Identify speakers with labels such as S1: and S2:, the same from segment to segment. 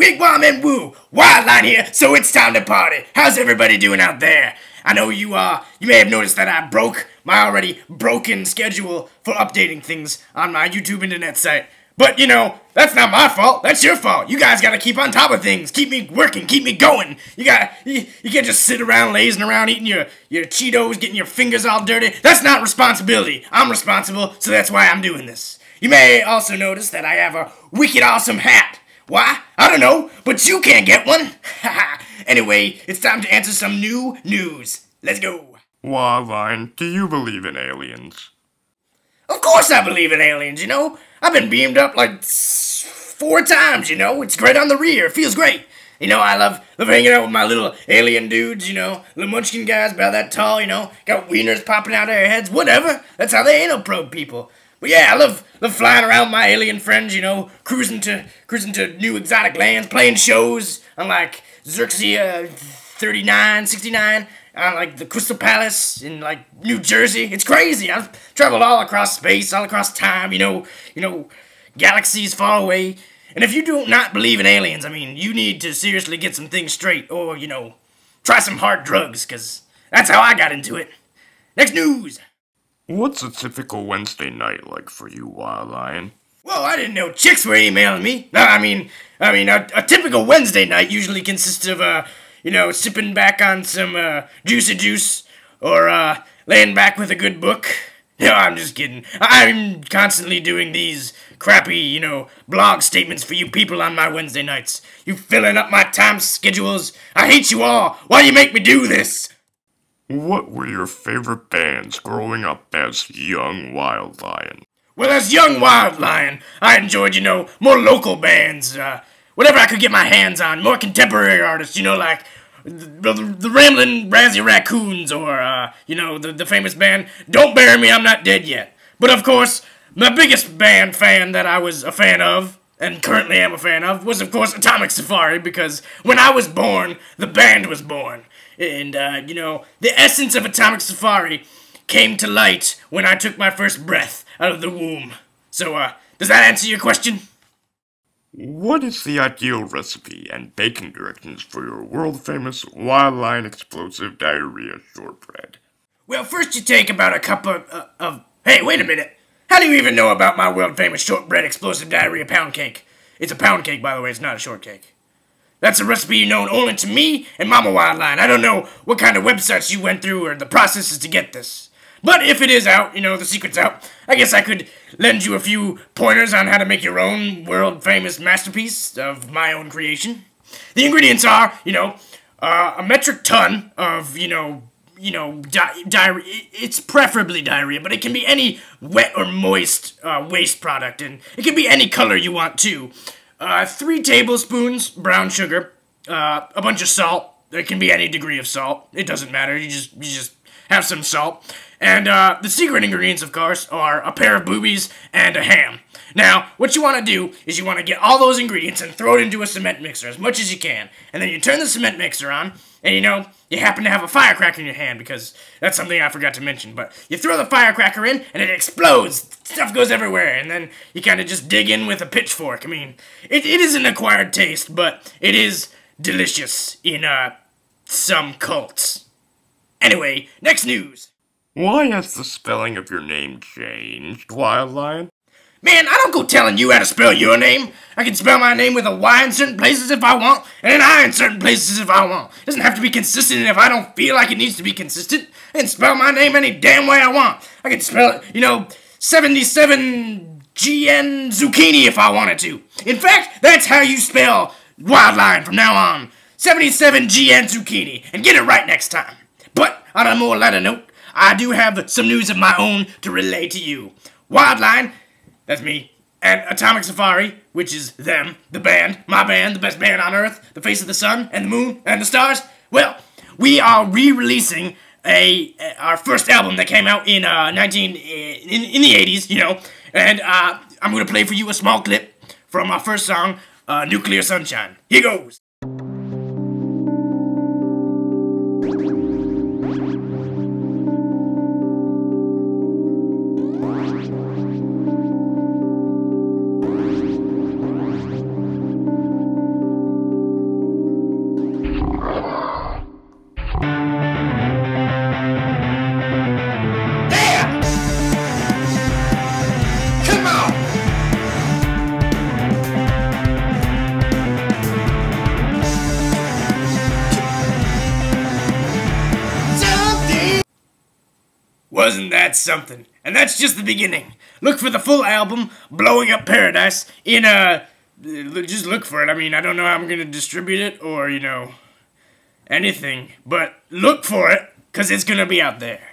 S1: wigwam and woo. Wildline here, so it's time to party. How's everybody doing out there? I know you may have noticed that I broke my already broken schedule for updating things on my YouTube internet site. But, you know, that's not my fault. That's your fault. You guys gotta keep on top of things. Keep me working. Keep me going. You can't just sit around lazing around eating your Cheetos, getting your fingers all dirty. That's not responsibility. I'm responsible, so that's why I'm doing this. You may also notice that I have a wicked awesome hat. Why? I don't know, but you can't get one. Anyway, it's time to answer some new news. Let's go.
S2: Wildline, do you believe in aliens?
S1: Of course I believe in aliens, you know. I've been beamed up like 4 times, you know. It's great on the rear. It feels great. You know, I love hanging out with my little alien dudes, you know. Little munchkin guys about that tall, you know. Got wieners popping out of their heads. Whatever. That's how they anal probe people. But yeah, I love flying around with my alien friends, you know. Cruising to new exotic lands. Playing shows on like Xerxia 39, 69. On like the Crystal Palace in like New Jersey. It's crazy. I've traveled all across space, all across time, you know, galaxies far away. And if you do not believe in aliens, I mean, you need to seriously get some things straight, or, you know, try some hard drugs, because that's how I got into it. Next news!
S2: What's a typical Wednesday night like for you, Wildline?
S1: Whoa, I didn't know chicks were emailing me. No, I mean, a typical Wednesday night usually consists of, you know, sipping back on some, juicy juice, or, laying back with a good book. No, I'm just kidding. I'm constantly doing these crappy, you know, blog statements for you people on my Wednesday nights. You filling up my time schedules. I hate you all. Why do you make me do this?
S2: What were your favorite bands growing up as young Wildlion?
S1: Well, as young Wildlion, I enjoyed, you know, more local bands, whatever I could get my hands on, more contemporary artists, you know, like the Ramblin' Razzie Raccoons, or, you know, the famous band Don't Bury Me, I'm Not Dead Yet. But of course, my biggest band fan that I was a fan of, and currently am a fan of, was of course Atomic Safari, because when I was born, the band was born. And, you know, the essence of Atomic Safari came to light when I took my first breath out of the womb. So, does that answer your question?
S2: What is the ideal recipe and baking directions for your world-famous Wildline Explosive Diarrhea shortbread?
S1: Well, first you take about a cup of... Hey, wait a minute! How do you even know about my world-famous shortbread explosive diarrhea pound cake? It's a pound cake, by the way, it's not a shortcake. That's a recipe known only to me and Mama Wildline. I don't know what kind of websites you went through or the processes to get this. But if it is out, you know, the secret's out, I guess I could lend you a few pointers on how to make your own world-famous masterpiece of my own creation. The ingredients are, you know, a metric ton of, diarrhea. It's preferably diarrhea, but it can be any wet or moist waste product, and it can be any color you want too. 3 tablespoons brown sugar, a bunch of salt. There can be any degree of salt. It doesn't matter. You just have some salt. And the secret ingredients, of course, are a pair of boobies and a ham. Now, what you want to do is you want to get all those ingredients and throw it into a cement mixer as much as you can. And then you turn the cement mixer on, and you know, you happen to have a firecracker in your hand, because that's something I forgot to mention. But you throw the firecracker in, and it explodes. Stuff goes everywhere, and then you kind of just dig in with a pitchfork. I mean, it is an acquired taste, but it is delicious in, some cults. Anyway, next news.
S2: Why has the spelling of your name changed, Wildline?
S1: Man, I don't go telling you how to spell your name. I can spell my name with a Y in certain places if I want, and an I in certain places if I want. It doesn't have to be consistent if I don't feel like it needs to be consistent. I can spell my name any damn way I want. I can spell it, you know, 77 GN zucchini if I wanted to. In fact, that's how you spell Wildline from now on. 77 GN zucchini, and get it right next time. But on a more lighter note, I do have some news of my own to relay to you. Wildline, that's me, and Atomic Safari, which is them, the band, my band, the best band on Earth, the face of the sun, and the moon, and the stars. Well, we are re-releasing our first album that came out in in the 80s, you know, and I'm gonna play for you a small clip from our first song, Nuclear Sunshine. Here goes. Wasn't that something? And that's just the beginning. Look for the full album, Blowing Up Paradise, in just look for it. I mean, I don't know how I'm gonna distribute it or, anything. But look for it, because it's gonna be out there.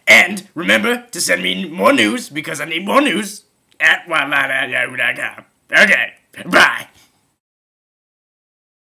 S1: And remember to send me more news, because I need more news, at wildline@yahoo.com. Okay, bye.